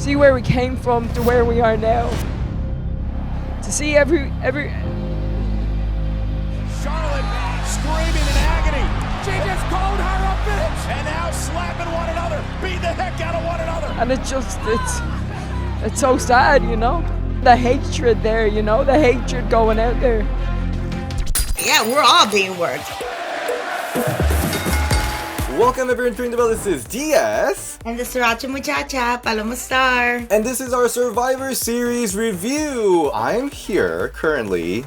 see where we came from to where we are now. To see every Charlotte screaming in agony. She just called her a bitch. And now slapping one another, beating the heck out of one another. And it's so sad, you know? The hatred there, you know? The hatred going out there. Yeah, we're all being worked. Welcome everyone to the Belle. This is DS. And the Sriracha Muchacha, Paloma Star. And this is our Survivor Series review. I'm here currently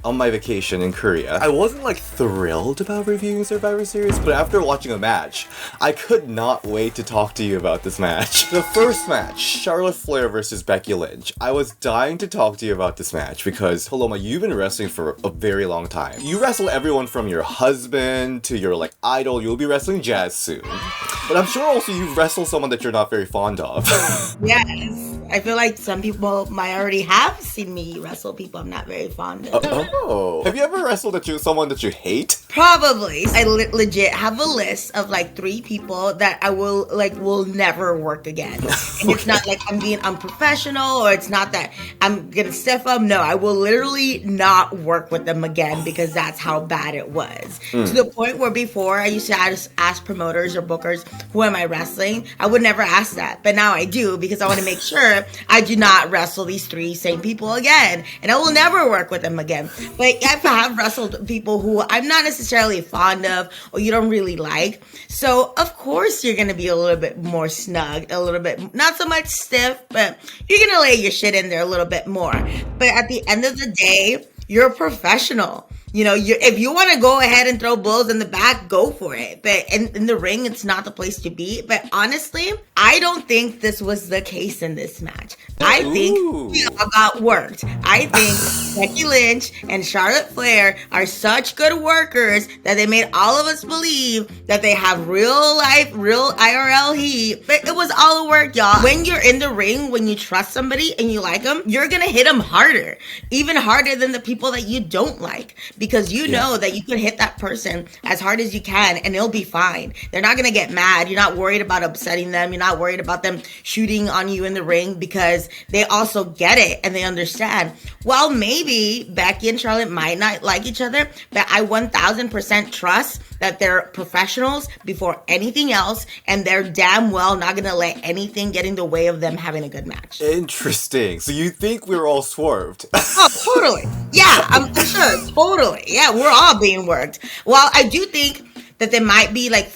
on my vacation in Korea. I wasn't like thrilled about reviewing Survivor Series, but after watching a match, I could not wait to talk to you about this match. The first match, Charlotte Flair versus Becky Lynch. I was dying to talk to you about this match because, Paloma, you've been wrestling for a very long time. You wrestle everyone from your husband to your like idol. You'll be wrestling Jazz soon. But I'm sure also you've wrestled someone that you're not very fond of. Yes. I feel like some people might already have seen me wrestle people I'm not very fond of. Oh. Have you ever wrestled someone that you hate? Probably. I legit have a list of like 3 people that I will never work again. And it's not like I'm being unprofessional or it's not that I'm gonna stiff them. No, I will literally not work with them again because that's how bad it was. To the point where before I used to ask promoters or bookers, who am I wrestling? I would never ask that. But now I do because I want to make sure I do not wrestle these 3 same people again. And I will never work with them again. But I have wrestled people who I'm not necessarily fond of or you don't really like. So, of course, you're going to be a little bit more snug, a little bit, not so much stiff, but you're going to lay your shit in there a little bit more. But at the end of the day, you're a professional. You know, if you want to go ahead and throw bulls in the back, go for it. But in the ring, it's not the place to be. But honestly, I don't think this was the case in this match. I think we all got worked. I think Becky Lynch and Charlotte Flair are such good workers that they made all of us believe that they have real life, real IRL heat. But it was all a work, y'all. When you're in the ring, when you trust somebody and you like them, you're going to hit them harder. Even harder than the people that you don't like. Because you know that you can hit that person as hard as you can and it'll be fine. They're not going to get mad. You're not worried about upsetting them. You're not worried about them shooting on you in the ring because they also get it and they understand. Well, maybe Becky and Charlotte might not like each other, but I 1000% trust that they're professionals before anything else and they're damn well not going to let anything get in the way of them having a good match. Interesting. So you think we're all swerved? Oh, totally. Yeah, I'm sure. Totally. Yeah, we're all being worked. Well, I do think that there might be like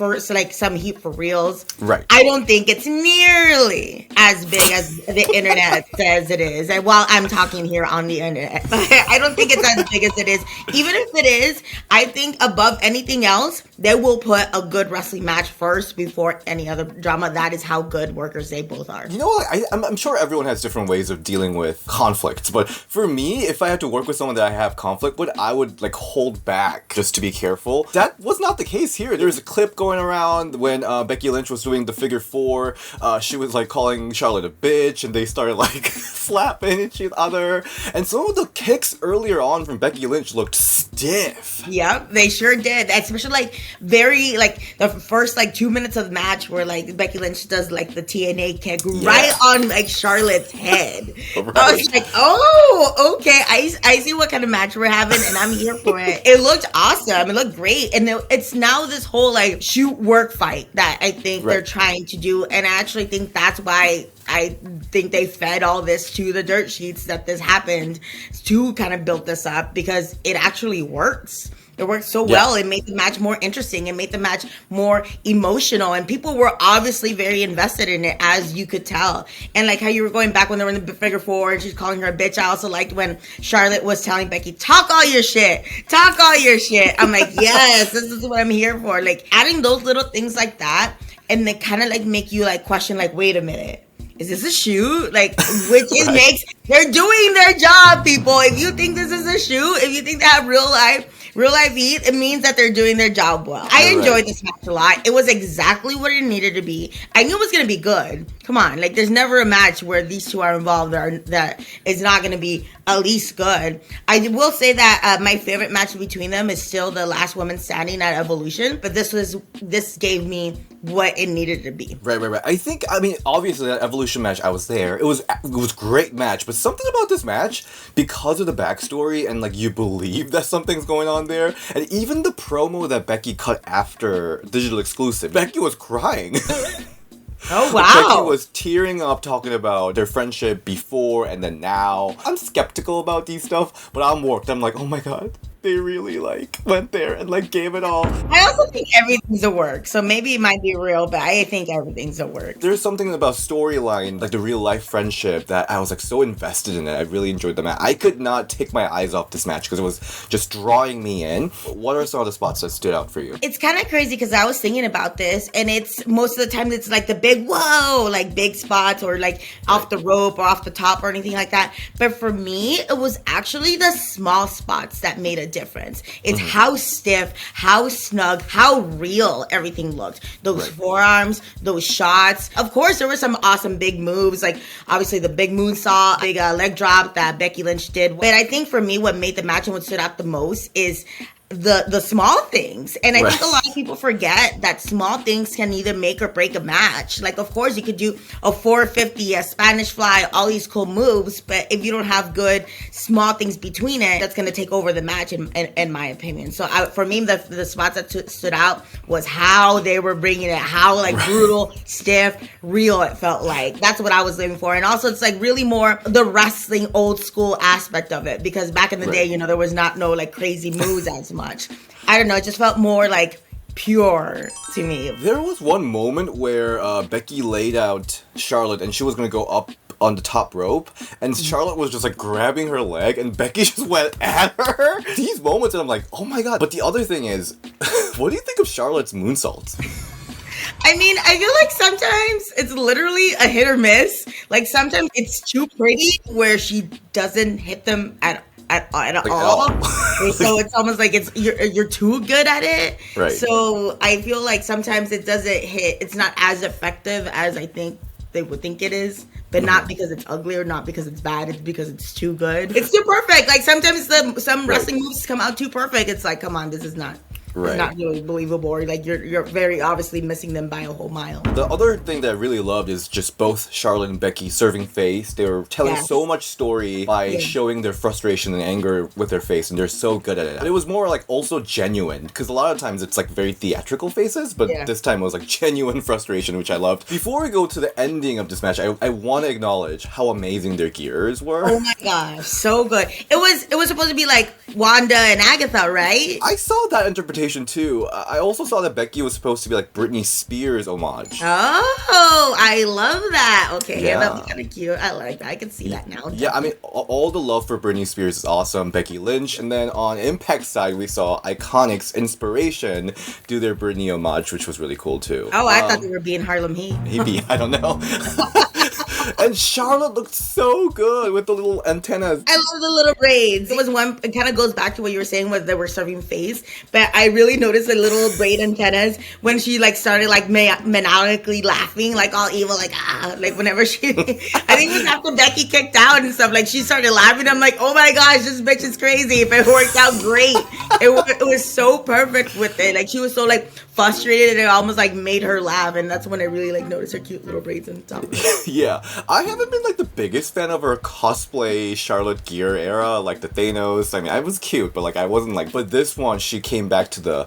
some heat for reals. Right. I don't think it's nearly as big as the internet says it is. And while I'm talking here on the internet, I don't think it's as big as it is. Even if it is, I think above anything else, they will put a good wrestling match first before any other drama. That is how good workers they both are. You know what? I'm sure everyone has different ways of dealing with conflicts, but for me, if I had to work with someone that I have conflict with, I would like hold back just to be careful. That was not the case here. There's a clip going around when Becky Lynch was doing the figure 4. She was like calling Charlotte a bitch and they started like slapping each other. And some of the kicks earlier on from Becky Lynch looked stiff. Yep, they sure did. Especially like very like the first like 2 minutes of the match where like Becky Lynch does like the TNA kick right on like Charlotte's head. Right. I was like, oh, okay. I see what kind of match we're having and I'm here for it. It looked awesome. It looked great. And it's now this whole like shoot work fight that I think they're trying to do. And I actually think that's why I think they fed all this to the dirt sheets that this happened to kind of build this up because it actually works. It worked so well. It made the match more interesting. It made the match more emotional. And people were obviously very invested in it, as you could tell. And like how you were going back when they were in the figure 4 and she's calling her a bitch. I also liked when Charlotte was telling Becky, talk all your shit. Talk all your shit. I'm like, yes, this is what I'm here for. Like adding those little things like that. And they kind of like make you like question like, wait a minute. Is this a shoot? Like, which is makes, they're doing their job, people. If you think this is a shoot, if you think they have real life heat, it means that they're doing their job well. I enjoyed this match a lot. It was exactly what it needed to be. I knew it was going to be good. Come on. Like, there's never a match where these two are involved that is not going to be at least good. I will say that my favorite match between them is still the last woman standing at Evolution. But this gave me what it needed to be. Right. I mean, obviously that Evolution match, I was there. It was great match, but something about this match, because of the backstory and like you believe that something's going on there, and even the promo that Becky cut after Digital Exclusive, Becky was crying. Oh, wow. Becky was tearing up talking about their friendship before and then now. I'm skeptical about these stuff, but I'm worked. I'm like, oh my god, they really like went there and like gave it all. I also think everything's a work, so maybe it might be real, but I think everything's a work. There's something about storyline, like the real life friendship, that I was like so invested in it. I really enjoyed the match. I could not take my eyes off this match because it was just drawing me in. What are some of the spots that stood out for you? It's kind of crazy because I was thinking about this, and it's most of the time it's like the big whoa, like big spots or like off the rope or off the top or anything like that. But for me, it was actually the small spots that made a difference. It's how stiff, how snug, how real everything looked. Those forearms, those shots. Of course, there were some awesome big moves, like obviously the big moonsault, big leg drop that Becky Lynch did. But I think for me, what made the match and what stood out the most is the small things. And I think a lot of people forget that small things can either make or break a match. Like, of course, you could do a 450, a Spanish fly, all these cool moves, but if you don't have good small things between it, that's going to take over the match, in my opinion. So for me, the spots that stood out was how they were bringing it, how like brutal, stiff, real it felt like. That's what I was living for. And also, it's like really more the wrestling old school aspect of it, because back in the day, you know, there was no like crazy moves as much. I don't know, it just felt more like pure to me. There was one moment where Becky laid out Charlotte and she was going to go up on the top rope, and Charlotte was just like grabbing her leg and Becky just went at her. These moments, and I'm like, oh my god. But the other thing is, what do you think of Charlotte's moonsaults? I mean, I feel like sometimes it's literally a hit or miss. Like sometimes it's too pretty where she doesn't hit them at all. So it's almost like you're too good at it. Right. So I feel like sometimes it doesn't hit. It's not as effective as I think they would think it is. But not because it's ugly or not because it's bad. It's because it's too good. It's too perfect. Like sometimes some wrestling moves come out too perfect. It's like, come on, this is not. Right. It's not really believable. Or like you're very obviously missing them by a whole mile. The other thing that I really loved is just both Charlotte and Becky serving face. They were telling so much story by showing their frustration and anger with their face, and they're so good at it. But it was more like also genuine, because a lot of times it's like very theatrical faces, but this time it was like genuine frustration, which I loved. Before we go to the ending of this match, I want to acknowledge how amazing their gears were. Oh my gosh, so good. It was supposed to be like Wanda and Agatha, right? I saw that interpretation too. I also saw that Becky was supposed to be like Britney Spears homage. Oh, I love that. Okay, that'd be kind of cute. I like that. I can see that now. Yeah, I mean, all the love for Britney Spears is awesome. Becky Lynch, and then on Impact side, we saw Iconics Inspiration do their Britney homage, which was really cool too. Oh, I thought they were being Harlem Heat. Maybe, I don't know. And Charlotte looked so good with the little antennas. I love the little braids. It was one, it kind of goes back to what you were saying was they were serving face, but I really noticed the little braid antennas when she like started like maniacally laughing, like all evil, like like whenever she, I think it was after Becky kicked out and stuff, like she started laughing. I'm like, oh my gosh, this bitch is crazy. But it worked out great. It was so perfect with it. Like she was so like frustrated and it almost like made her laugh, and that's when I really like noticed her cute little braids on top of it. Yeah, I haven't been like the biggest fan of her cosplay Charlotte gear era, like the Thanos. I mean, I was cute, but like I wasn't like. But this one, she came back to the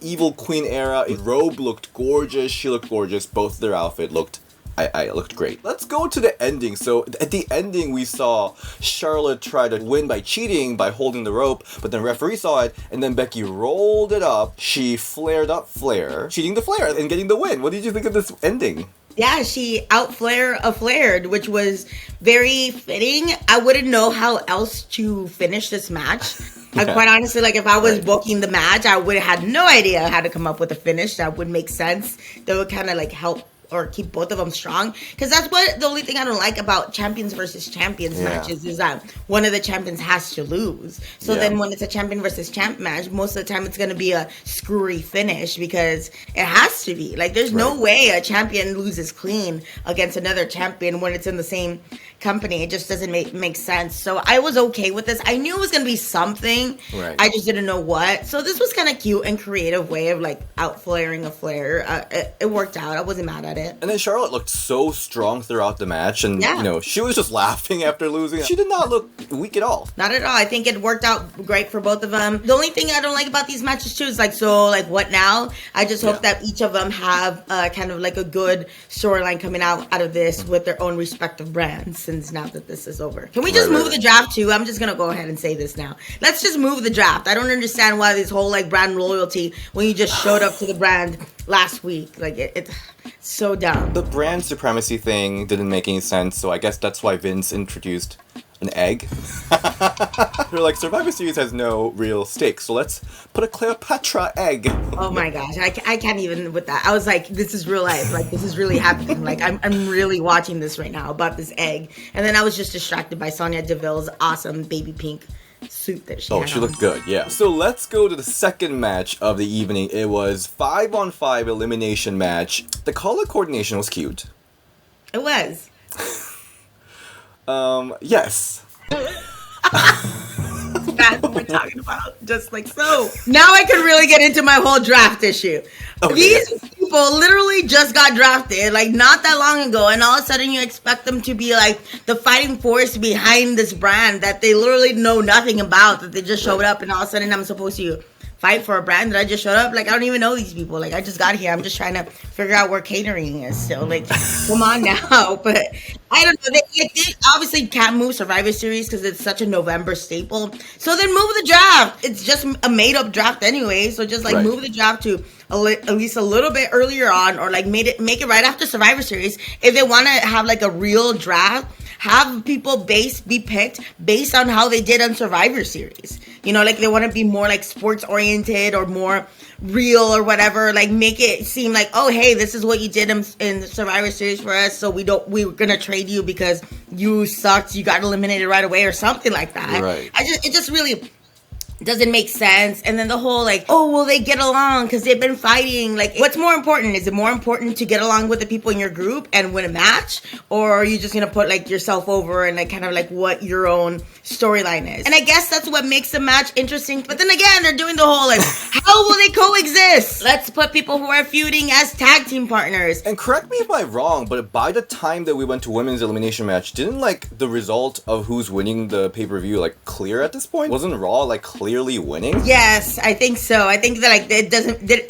evil queen era. The robe looked gorgeous. She looked gorgeous. Both their outfit looked. I looked great. Let's go to the ending. So at the ending, we saw Charlotte try to win by cheating, by holding the rope, but then referee saw it, and then Becky rolled it up. She flared up Flair, cheating the Flair and getting the win. What did you think of this ending? Yeah, she flared, which was very fitting. I wouldn't know how else to finish this match. Quite honestly, like if I was booking the match, I would have had no idea how to come up with a finish that would make sense. That would kind of like help or keep both of them strong, because that's what the only thing I don't like about champions versus champions matches is that one of the champions has to lose. So then when it's a champion versus champ match, most of the time it's going to be a screwy finish because it has to be. Like, there's no way a champion loses clean against another champion when it's in the same company. It just doesn't make sense. So I was okay with this. I knew it was going to be something. Right. I just didn't know what. So this was kind of cute and creative way of like outflaring a Flair. It worked out. I wasn't mad at it. And then Charlotte looked so strong throughout the match, and you know, she was just laughing after losing. She did not look weak at all. Not at all. I think it worked out great for both of them. The only thing I don't like about these matches too is like, so like what now? I just hope that each of them have kind of like a good storyline coming out of this with their own respective brands, since now that this is over. Can we just move the draft too? I'm just gonna go ahead and say this now. Let's just move the draft. I don't understand why this whole like brand loyalty when you just showed up to the brand last week. Like it's so dumb. The brand supremacy thing didn't make any sense, so I guess that's why Vince introduced an egg. They're like, Survivor Series has no real stakes, so let's put a Cleopatra egg. Oh my gosh, I can't even with that. I was like, this is real life. Like, this is really happening. Like, I'm really watching this right now about this egg. And then I was just distracted by Sonya Deville's awesome baby pink suit that she had she on. looked good, yeah. So let's go to the second match of the evening. It was 5-on-5 elimination match. The color coordination was cute. It was. Yes. That's what we're talking about. Just like so. Now I can really get into my whole draft issue. Okay. These people literally just got drafted like not that long ago, and all of a sudden you expect them to be like the fighting force behind this brand that they literally know nothing about, that they just showed up, and all of a sudden I'm supposed to fight for a brand that I just showed up. Like, I don't even know these people. Like, I just got here. I'm just trying to figure out where catering is still. Like, come on now. But I don't know. They obviously can't move Survivor Series because it's such a November staple. So then move the draft. It's just a made-up draft anyway. So just, like, move the draft to at least a little bit earlier on, or, like, make it right after Survivor Series. If they want to have, like, a real draft, have people be picked based on how they did on Survivor Series. You know, like, they want to be more, like, sports-oriented or more real or whatever. Like, make it seem like, oh, hey, this is what you did in Survivor Series for us, so we're going to trade you because you sucked, you got eliminated right away or something like that. Right. It just really doesn't make sense. And then the whole like, oh, will they get along because they've been fighting? Like, what's more important? Is it more important to get along with the people in your group and win a match, or are you just gonna put like yourself over and like kind of like what your own storyline is? And I guess that's what makes the match interesting. But then again, they're doing the whole like, how will they coexist? Let's put people who are feuding as tag team partners. And correct me if I'm wrong, but by the time that we went to women's elimination match, didn't like the result of who's winning the pay-per-view like clear at this point? Wasn't Raw like clearly winning? Yes, I think so. I think that like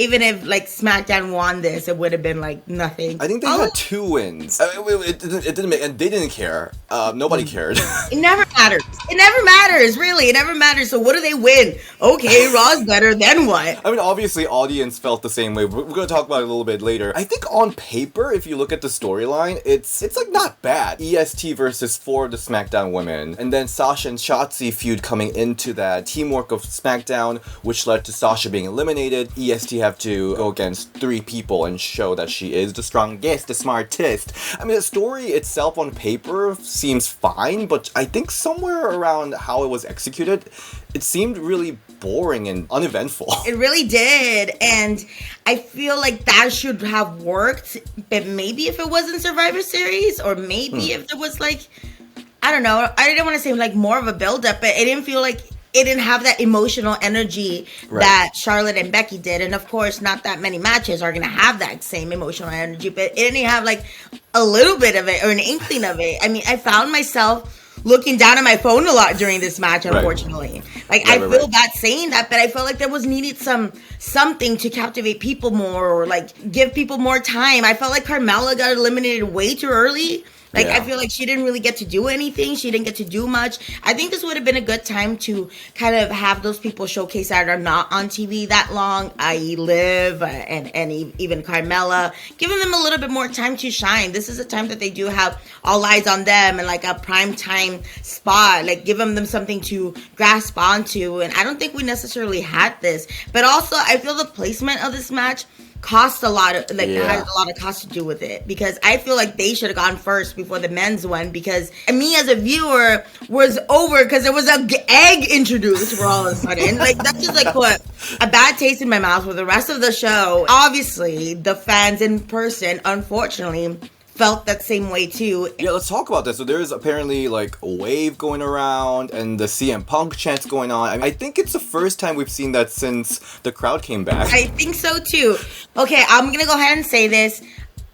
even if like SmackDown won this, it would have been like nothing. I think they had 2 wins. It didn't make, and they didn't care. Nobody cared. It never matters. It never matters, really. It never matters. So what do they win? Okay, Raw's better, then what? I mean, obviously, audience felt the same way. We're going to talk about it a little bit later. I think on paper, if you look at the storyline, it's like not bad. EST versus 4 of the SmackDown women, and then Sasha and Shotzi feud coming into that teamwork of SmackDown, which led to Sasha being eliminated. EST have to go against 3 people and show that she is the strongest, the smartest. I mean, the story itself on paper seems fine, but I think somewhere around how it was executed, it seemed really boring and uneventful. It really did, and I feel like that should have worked, but maybe if it wasn't Survivor Series, or maybe if there was like, I don't know, I didn't want to say like more of a build-up, but it didn't feel like it didn't have that emotional energy that Charlotte and Becky did. And of course, not that many matches are going to have that same emotional energy, but it didn't have like a little bit of it or an inkling of it. I mean, I found myself looking down at my phone a lot during this match, unfortunately. Like, I feel bad saying that, but I felt like there was needed something to captivate people more, or like give people more time. I felt like Carmella got eliminated way too early. Like, I feel like she didn't really get to do anything. She didn't get to do much. I think this would have been a good time to kind of have those people showcase that are not on TV that long, i.e. Liv and even Carmella, giving them a little bit more time to shine. This is a time that they do have all eyes on them and like a prime time spot, like giving them something to grasp onto. And I don't think we necessarily had this. But also, I feel the placement of this match cost a lot of like Yeah. has a lot of cost to do with it, because I feel like they should have gone first before the men's one, because me as a viewer was over because there was a egg introduced for all of a sudden. Like that just like put a bad taste in my mouth for the rest of the show. Obviously, the fans in person, unfortunately, felt that same way too. Yeah, let's talk about this. So there's apparently like a wave going around and the CM Punk chants going on. I think it's the first time we've seen that since the crowd came back. I think so too. Okay, I'm gonna go ahead and say this.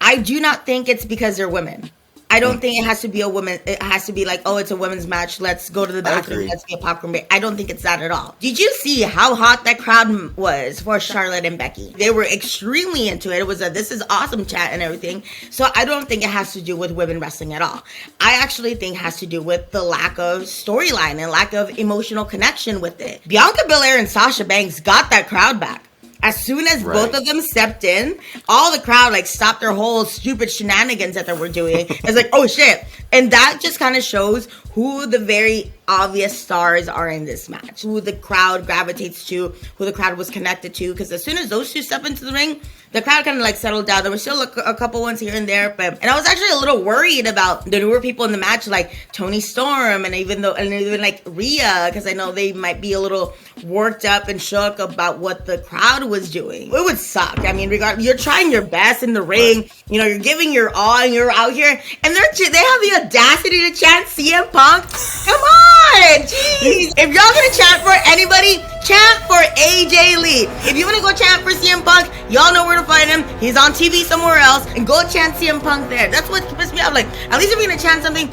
I do not think it's because they're women. I don't think it has to be a woman. It has to be like, oh, it's a women's match. Let's go to the bathroom. Let's get popcorn break. I don't think it's that at all. Did you see how hot that crowd was for Charlotte and Becky? They were extremely into it. It was a "this is awesome" chat and everything. So I don't think it has to do with women wrestling at all. I actually think it has to do with the lack of storyline and lack of emotional connection with it. Bianca Belair and Sasha Banks got that crowd back. As soon as both of them stepped in, all the crowd like stopped their whole stupid shenanigans that they were doing. It's like, oh shit. And that just kind of shows who the very obvious stars are in this match, who the crowd gravitates to, who the crowd was connected to. Because as soon as those two step into the ring, the crowd kind of like settled down. There were still a couple ones here and there, and I was actually a little worried about the newer people in the match, like Toni Storm and even like Rhea, because I know they might be a little worked up and shook about what the crowd was doing. It would suck. I mean, you're trying your best in the ring, you know, you're giving your all, and you're out here, and they have the audacity to chant CM Punk. Come on, jeez. If y'all gonna chant for anybody, chant for AJ Lee. If you want to go chant for CM Punk, y'all know where to find him. He's on TV somewhere else, and go chant CM Punk there. That's what pissed me off. Like, at least if you're gonna chant something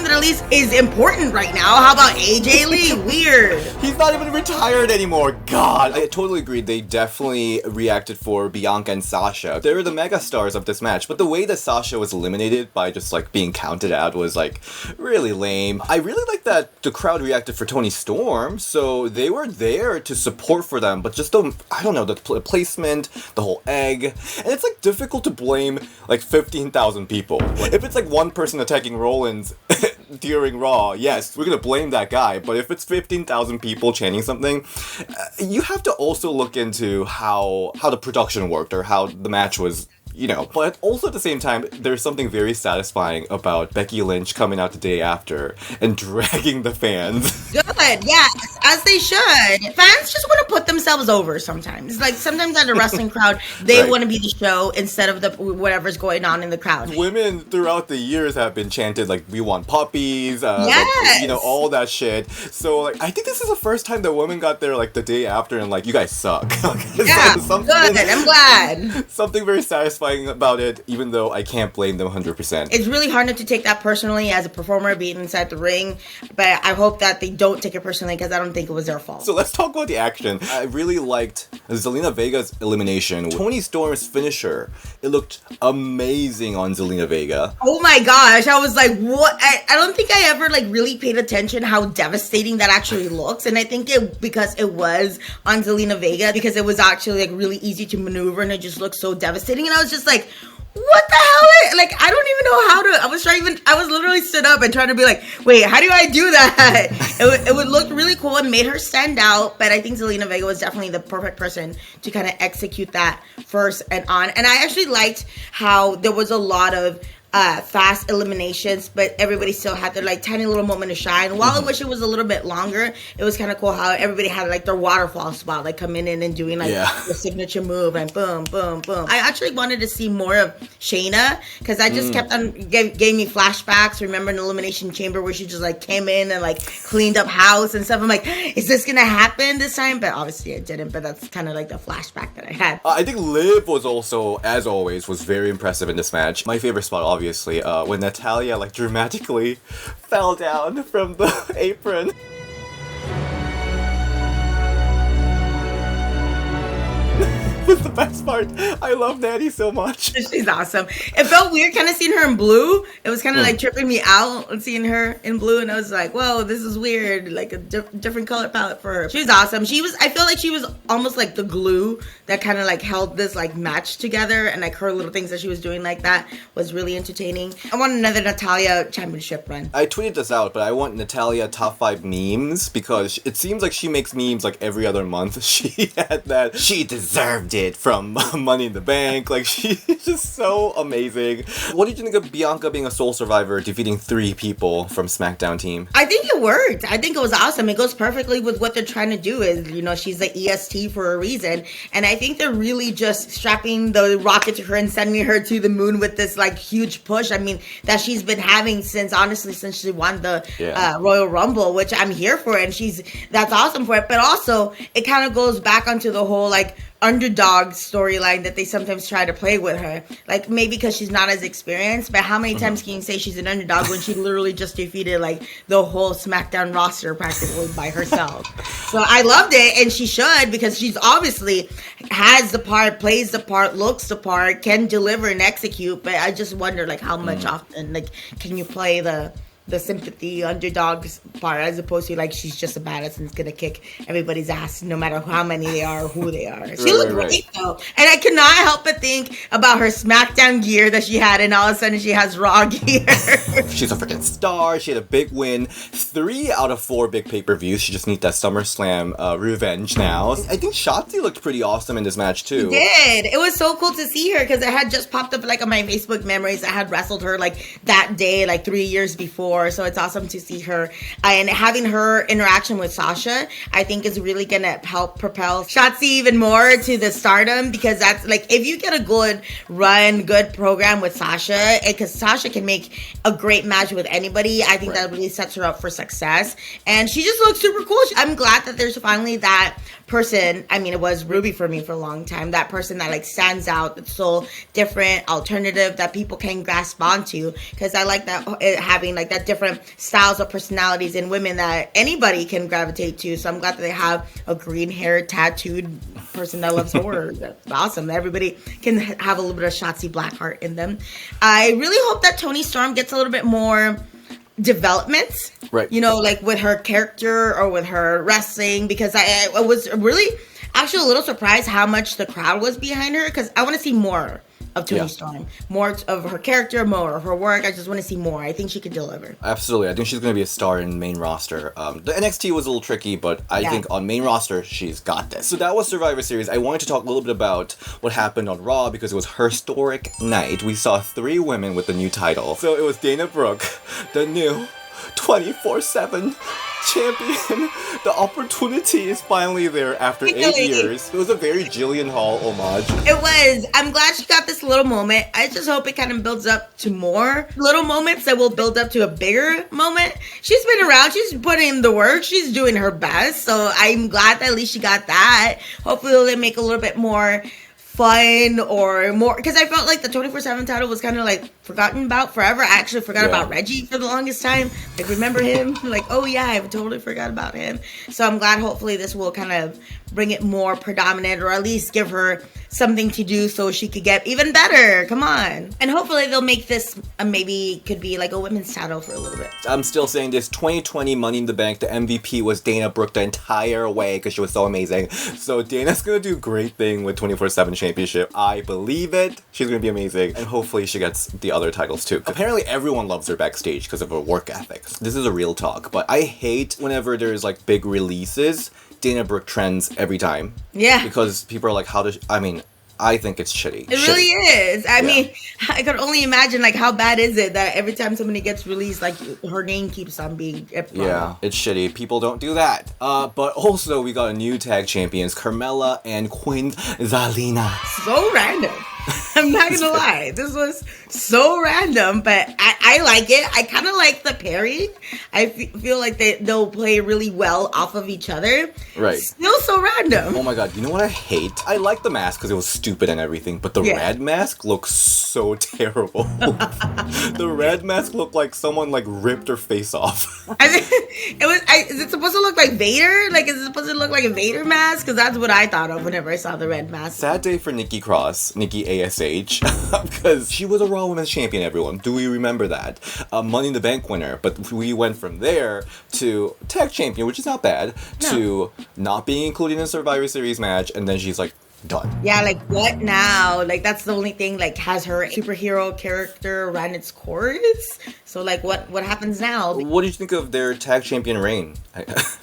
that at least is important right now. How about AJ Lee? Weird. He's not even retired anymore. God, I totally agree. They definitely reacted for Bianca and Sasha. They were the mega stars of this match, but the way that Sasha was eliminated by just like being counted out was like really lame. I really like that the crowd reacted for Toni Storm, so they were there to support for them, but just the placement, the whole egg, and it's like difficult to blame like 15,000 people. If it's like one person attacking Rollins during Raw, yes, we're gonna blame that guy, but if it's 15,000 people chanting something, you have to also look into how the production worked or how the match was, you know. But also at the same time, there's something very satisfying about Becky Lynch coming out the day after and dragging the fans. Good, yes, as they should. Fans just want to put themselves over sometimes. Like, sometimes at a wrestling crowd, they want to be the show instead of the whatever's going on in the crowd. Women throughout the years have been chanted, like, we want puppies, yes. like, you know, all that shit. So, like, I think this is the first time that women got there, like, the day after and, like, you guys suck. Yeah, good, I'm glad. Something very satisfying about it, even though I can't blame them 100%. It's really hard not to take that personally as a performer being inside the ring, but I hope that they don't take it personally, because I don't think it was their fault. So let's talk about the action. I really liked Zelina Vega's elimination. Toni Storm's finisher. It looked amazing on Zelina Vega. Oh my gosh, I was like, what? I don't think I ever like really paid attention how devastating that actually looks, and I think because it was on Zelina Vega, because it was actually like really easy to maneuver, and it just looked so devastating, and I was just like, what the hell? Like, I don't even know how to. I was literally stood up and trying to be like, wait, how do I do that? It would look really cool and made her stand out. But I think Zelina Vega was definitely the perfect person to kind of execute that first and on. And I actually liked how there was a lot of fast eliminations, but everybody still had their like tiny little moment to shine. While I wish it was a little bit longer, it was kind of cool how everybody had like their waterfall spot, like coming in and doing like the signature move and boom, boom, boom. I actually wanted to see more of Shayna, because I just kept on gave me flashbacks. Remember in Elimination Chamber where she just like came in and like cleaned up house and stuff. I'm like, is this gonna happen this time? But obviously it didn't. But that's kind of like the flashback that I had. I think Liv was also, as always, was very impressive in this match. My favorite spot, obviously, when Natalya like dramatically fell down from the apron. Was the best part. I love Natty so much. She's awesome. It felt weird kind of seeing her in blue. It was kind of like tripping me out and seeing her in blue, and I was like, whoa, this is weird. Like a different color palette for her. She was awesome. I feel like she was almost like the glue that kind of like held this like match together, and like her little things that she was doing like that was really entertaining. I want another Natalya championship run. I tweeted this out, but I want Natalya top 5 memes, because it seems like she makes memes like every other month. She had that. She deserved it. it from Money in the Bank. Like, she's just so amazing. What did you think of Bianca being a sole survivor, defeating 3 people from SmackDown team? I think it worked. I think it was awesome. It goes perfectly with what they're trying to do. Is, you know, she's the EST for a reason. And I think they're really just strapping the rocket to her and sending her to the moon with this, like, huge push. I mean, that she's been having since she won the Royal Rumble, which I'm here for. And that's awesome for it. But also, it kind of goes back onto the whole, like, underdog storyline that they sometimes try to play with her. Like, maybe because she's not as experienced, but how many times can you say she's an underdog when she literally just defeated, like, the whole SmackDown roster practically by herself? So I loved it, and she should, because she's obviously has the part, plays the part, looks the part, can deliver and execute. But I just wonder, like, how much often, like, can you play the sympathy underdogs part, as opposed to, like, she's just a badass and is gonna kick everybody's ass no matter how many they are or who they are. She looked great though, and I could not help but think about her SmackDown gear that she had, and all of a sudden she has Raw gear. She's a freaking star. She had a big win, 3 out of 4 big pay-per-views. She just needs that SummerSlam revenge now. I think Shotzi looked pretty awesome in this match too. She did. It was so cool to see her, because it had just popped up, like, on my Facebook memories. I had wrestled her, like, that day, like, 3 years before. So it's awesome to see her, and having her interaction with Sasha, I think, is really gonna help propel Shotzi even more to the stardom, because that's, like, if you get a good run, good program with Sasha, because Sasha can make a great match with anybody, I think that really sets her up for success. And she just looks super cool. I'm glad that there's finally that person. I mean, it was Ruby for me for a long time, that person that, like, stands out, that's so different, alternative, that people can grasp onto, because I like that, having, like, that different styles of personalities in women that anybody can gravitate to. So I'm glad that they have a green hair tattooed person that loves horror. That's awesome. Everybody can have a little bit of Shotzi Blackheart in them. I really hope that Toni Storm gets a little bit more development, right? You know, like, with her character or with her wrestling, because I was really actually a little surprised how much the crowd was behind her, because I want to see more of Toni Storm, more of her character, more of her work. I just want to see more. I think she could deliver. Absolutely. I think she's going to be a star in main roster. The NXT was a little tricky, but I think on main roster, she's got this. So that was Survivor Series. I wanted to talk a little bit about what happened on Raw, because it was her historic night. We saw 3 women with the new title. So it was Dana Brooke, the new 24/7 champion. The opportunity is finally there after 8 years. It was a very Jillian Hall homage. It was. I'm glad she got this little moment. I just hope it kind of builds up to more little moments that will build up to a bigger moment. She's been around. She's putting in the work. She's doing her best. So I'm glad that at least she got that. Hopefully they'll make a little bit more fun or more, because I felt like the 24/7 title was kind of, like, forgotten about forever. I actually forgot about Reggie for the longest time. Like, remember him? Like, oh yeah, I totally forgot about him. So I'm glad hopefully this will kind of bring it more predominant, or at least give her something to do so she could get even better. Come on. And hopefully they'll make this maybe could be like a women's title for a little bit. I'm still saying this 2020 Money in the Bank, the MVP was Dana Brooke the entire way, because she was so amazing. So Dana's gonna do a great thing with 24/7 championship. I believe it. She's gonna be amazing. And hopefully she gets the other titles too. Apparently everyone loves her backstage because of her work ethic. This is a real talk, but I hate whenever there's, like, big releases, Dana Brooke trends every time. Yeah. Because people are like, I think it's shitty. It really is. I mean, I could only imagine, like, how bad is it that every time somebody gets released, like, her name keeps on being... Yeah, it's shitty. People don't do that. But also, we got a new tag champions, Carmella and Queen Zelina. So random. I'm not gonna lie. This was so random, but I like it. I kind of like the pairing. I feel like they'll play really well off of each other. Right. Still so random. Oh my god, you know what I hate? I like the mask because it was stupid and everything, but the red mask looks so terrible. The red mask looked like someone, like, ripped her face off. Is it supposed to look like Vader? Like, is it supposed to look like a Vader mask? Because that's what I thought of whenever I saw the red mask. Sad day for Nikki ASH, because she was a Raw Women's Champion, everyone. Do we remember that? Money in the Bank winner, but we went from there to Tag Champion, which is not bad, to not being included in a Survivor Series match, and then she's like, done. Yeah, like, what now? Like, that's the only thing, like, has her superhero character run its course? So, like, what happens now? What did you think of their tag champion reign?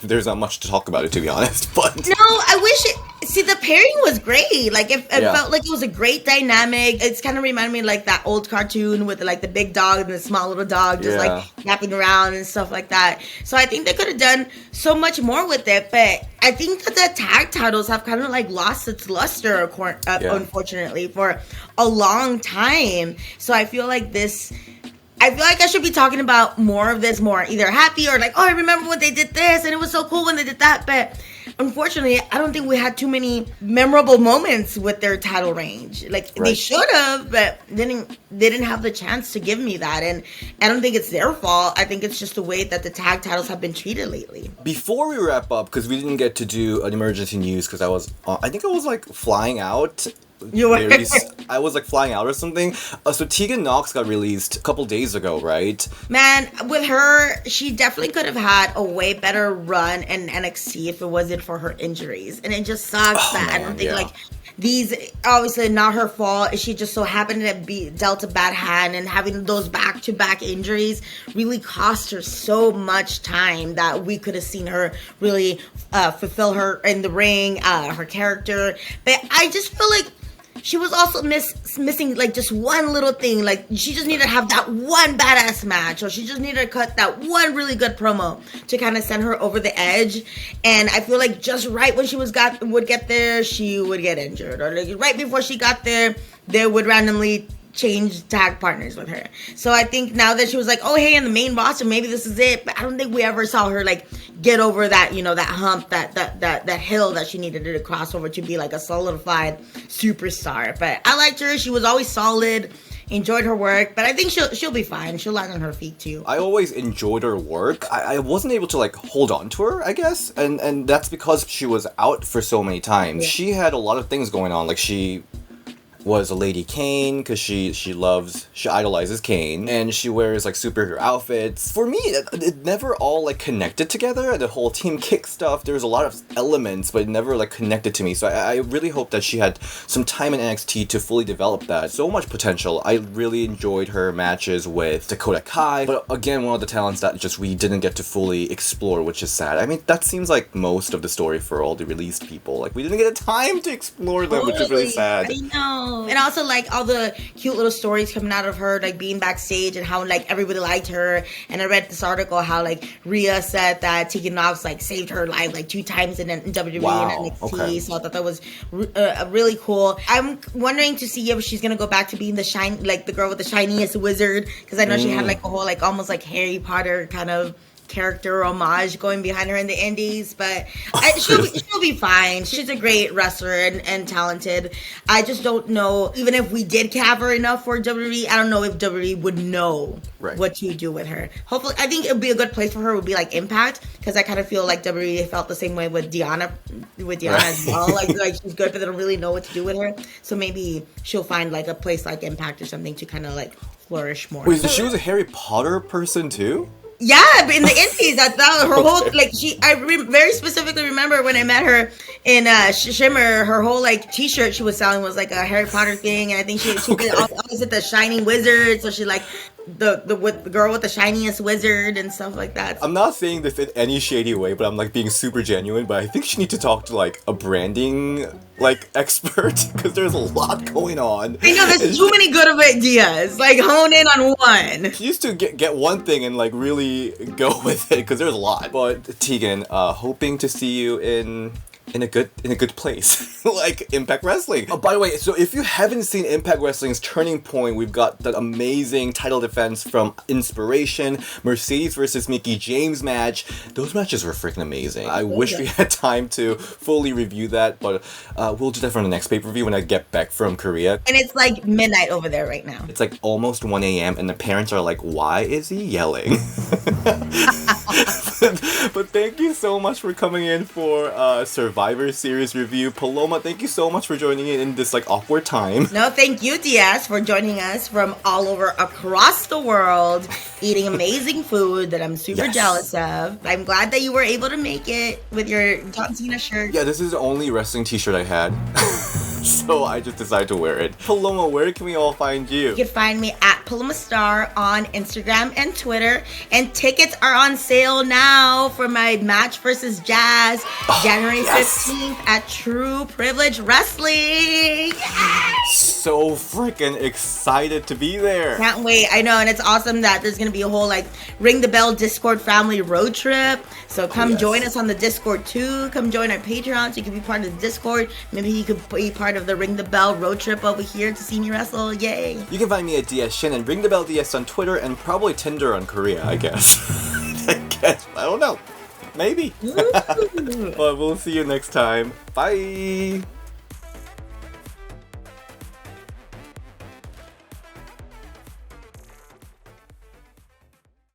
There's not much to talk about it, to be honest, but... No, I wish it... See, the pairing was great. Like, it felt like it was a great dynamic. It's kind of reminded me of, like, that old cartoon with, like, the big dog and the small little dog just, like, napping around and stuff like that. So I think they could have done so much more with it. But I think that the tag titles have kind of, like, lost its luster, unfortunately, for a long time. So I feel like I should be talking about more of this, more either happy or like, oh, I remember when they did this and it was so cool when they did that. But unfortunately, I don't think we had too many memorable moments with their title range. Like, they should have, but they didn't have the chance to give me that. And I don't think it's their fault. I think it's just the way that the tag titles have been treated lately. Before we wrap up, because we didn't get to do an emergency news because I think I was like flying out. I was like flying out or something. So Tegan Nox got released a couple days ago, right? Man, with her, she definitely could have had a way better run in NXT if it wasn't for her injuries. And it just sucks that I don't think like these, obviously not her fault. She just so happened to be dealt a bad hand, and having those back-to-back injuries really cost her so much time that we could have seen her really fulfill her in the ring, her character. But I just feel like she was also missing like just one little thing. Like, she just needed to have that one badass match, or she just needed to cut that one really good promo to kind of send her over the edge. And I feel like just right when she would get there, she would get injured, or like right before she got there, they would randomly change tag partners with her. So I think now that she was like, oh, hey, in the main roster, maybe this is it. But I don't think we ever saw her like get over that, you know, that hump, that hill that she needed to cross over to be like a solidified superstar. But I liked her. She was always solid. Enjoyed her work, but I think she'll be fine. She'll land on her feet too. I always enjoyed her work. I wasn't able to like hold on to her, I guess, and that's because she was out for so many times. Yeah. She had a lot of things going on. Like, she was a Lady Kane because she idolizes Kane, and she wears like superhero outfits. For me, it never all like connected together. The whole Team Kick stuff, there's a lot of elements, but it never like connected to me. So I really hope that she had some time in NXT to fully develop that. So much potential. I really enjoyed her matches with Dakota Kai, but again, one of the talents that just we didn't get to fully explore, which is sad. I mean, that seems like most of the story for all the released people. Like, we didn't get a time to explore them, which is really sad. I know. And also, like, all the cute little stories coming out of her, like, being backstage and how, like, everybody liked her. And I read this article how, like, Rhea said that Tegan Nox, like, saved her life, like, 2 times in WWE and NXT. Okay. So I thought that was really cool. I'm wondering to see if she's going to go back to being the girl with the shiniest wizard. Because I know she had, like, a whole, like, almost, like, Harry Potter kind of character homage going behind her in the indies, but she'll be fine. She's a great wrestler and talented. I just don't know, even if we did have her enough for WWE, I don't know if WWE would know what to do with her. Hopefully, I think it would be a good place for her would be like Impact, because I kind of feel like WWE felt the same way with Deanna as well. Like she's good, but they don't really know what to do with her. So maybe she'll find like a place like Impact or something to kind of like flourish more. Wait, so she was a Harry Potter person too? Yeah, but in the indies, I thought her whole, like, very specifically remember when I met her in Shimmer, her whole, like, t-shirt she was selling was, like, a Harry Potter thing, and I think she did always at the Shining Wizard, so she, like, the girl with the shiniest wizard and stuff like that. I'm not saying this in any shady way, but I'm like being super genuine, but I think you need to talk to like a branding like expert, because there's a lot going on. I know, there's too many good of ideas. Like, hone in on one. She used to get one thing and like really go with it, because there's a lot. But Tegan, hoping to see you in a good place like Impact Wrestling. Oh, by the way, so if you haven't seen Impact Wrestling's Turning Point, we've got that amazing title defense from Inspiration, Mercedes versus Mickie James match. Those matches were freaking amazing. I wish we had time to fully review that, but we'll do that for the next pay-per-view when I get back from Korea. And it's like midnight over there right now. It's like almost 1 a.m. and the parents are like, why is he yelling? But thank you so much for coming in for Survivor Series review. Paloma, thank you so much for joining in this like awkward time. No, thank you, Diaz, for joining us from all over across the world, eating amazing food that I'm super jealous of. I'm glad that you were able to make it with your John Cena shirt. Yeah, this is the only wrestling t-shirt I had. So so I just decided to wear it. Paloma, where can we all find you? You can find me at Paloma Star on Instagram and Twitter. And tickets are on sale now for my match versus Jazz, January 15th at True Privilege Wrestling. Yes! So freaking excited to be there. Can't wait. I know, and it's awesome that there's gonna be a whole like Ring the Bell Discord family road trip. So come join us on the Discord too. Come join our Patreon so you can be part of the Discord. Maybe you could be part of the Ring the Bell road trip over here to see me wrestle. Yay! You can find me at DS Shin and Ring the Bell DS on Twitter and probably Tinder on Korea, I guess. I don't know. Maybe. But we'll see you next time. Bye!